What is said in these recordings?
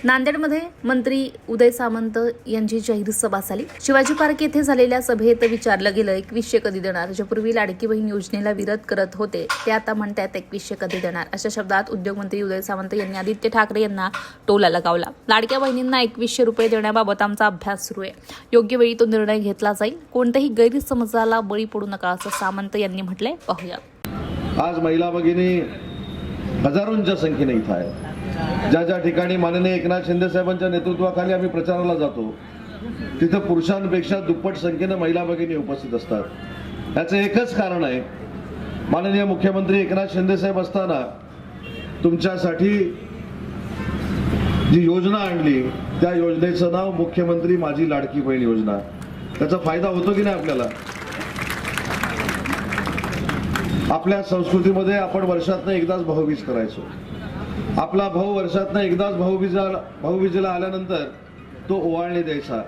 नांदेडमध्ये मंत्री उदय सामंत यांची जाहीर सभा झाली। शिवाजी पार्क येथे झालेल्या सभेत विचारलं गेलं 2100 कधी देणार। ज्यापूर्वी लाडकी बहीण योजनेला विरोध करत होते ते आता म्हणतात 2100 कधी देणार। अशा शब्दात उद्योगमंत्री उदय सामंत यांनी आदित्य ठाकरे यांना टोला लगावला। लाडक्या बहिणींना 2100 रुपये देण्याबाबत आमचा अभ्यास सुरू आहे, योग्य वेळी तो निर्णय घेतला जाईल, कोणत्याही गैरसमजाला बळी पडू नका असं सामंत यांनी म्हटलंय। पाहूया। आज महिला भगिनी हजारोंच्या संख्येने इथं आहेत। ज्या ठिकाणी माननीय एकनाथ शिंदे साहेबांच्या नेतृत्वाखाली आम्ही प्रचाराला जातो तिथं पुरुषांपेक्षा दुप्पट संख्येने महिला भगिनी उपस्थित असतात। याचं एकच कारण आहे, माननीय मुख्यमंत्री एकनाथ शिंदे साहेब असताना तुमच्यासाठी जी योजना आणली त्या योजनेचं नाव मुख्यमंत्री माझी लाडकी बहीण योजना। त्याचा फायदा होतो की नाही आपल्याला? आपल्या संस्कृतीमध्ये आपण वर्षातनं एकदाच भाऊबीज करायचो। आपला भाऊ वर्षातनं एकदाच भाऊबीजेला आल्यानंतर तो ओवाळणी द्यायचा।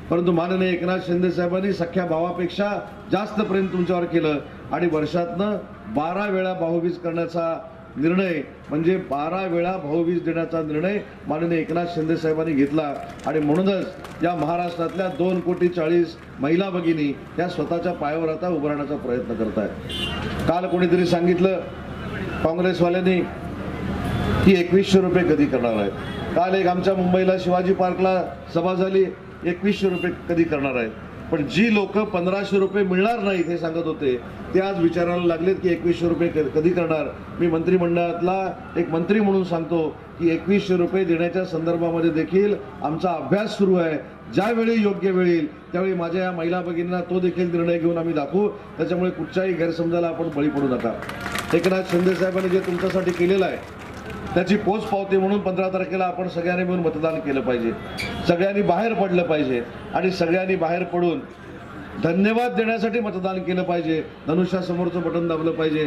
परंतु माननीय एकनाथ शिंदे साहेबांनी सख्या भावापेक्षा जास्त प्रेम तुमच्यावर केलं आणि वर्षातनं 12 वेळा भाऊबीज करण्याचा निर्णय म्हणजे 12 वेळा भाऊबीज देण्याचा निर्णय माननीय एकनाथ शिंदे साहेबांनी घेतला। आणि म्हणूनच या महाराष्ट्रातल्या 2,40,00,000 महिला भगिनी या स्वतःच्या पायावर आता उभं राहण्याचा प्रयत्न करत आहेत। काल कोणीतरी सांगितलं काँग्रेसवाल्यांनी की 2100 रुपये कधी करणार आहेत। काल एक आमच्या मुंबईला शिवाजी पार्कला सभा झाली, 2100 रुपये कधी करणार आहेत। पण जी लोक 1500 रुपये मिळणार नाहीत हे सांगत होते ते आज विचारायला लागलेत की 2100 रुपये कधी करणार। मी मंत्रिमंडळातला एक मंत्री म्हणून सांगतो की 2100 रुपये देण्याच्या संदर्भामध्ये देखील आमचा अभ्यास सुरू आहे। ज्यावेळी योग्य वेळ येईल त्यावेळी माझ्या या महिला भगिनींना तो देखील निर्णय घेऊन आम्ही दाखवू। त्याच्यामुळे कुठच्याही गैरसमजाला आपण बळी पडू नका। एकनाथ शिंदे साहेबांनी जे तुमच्यासाठी केलेलं आहे त्याची पोचपावती म्हणून 15 तारखेला आपण सगळ्यांनी मिळून मतदान केलं पाहिजे, सगळ्यांनी बाहेर पडलं पाहिजे आणि सगळ्यांनी बाहेर पडून धन्यवाद देण्यासाठी मतदान केलं पाहिजे। धनुष्यासमोरचं बटन दाबलं पाहिजे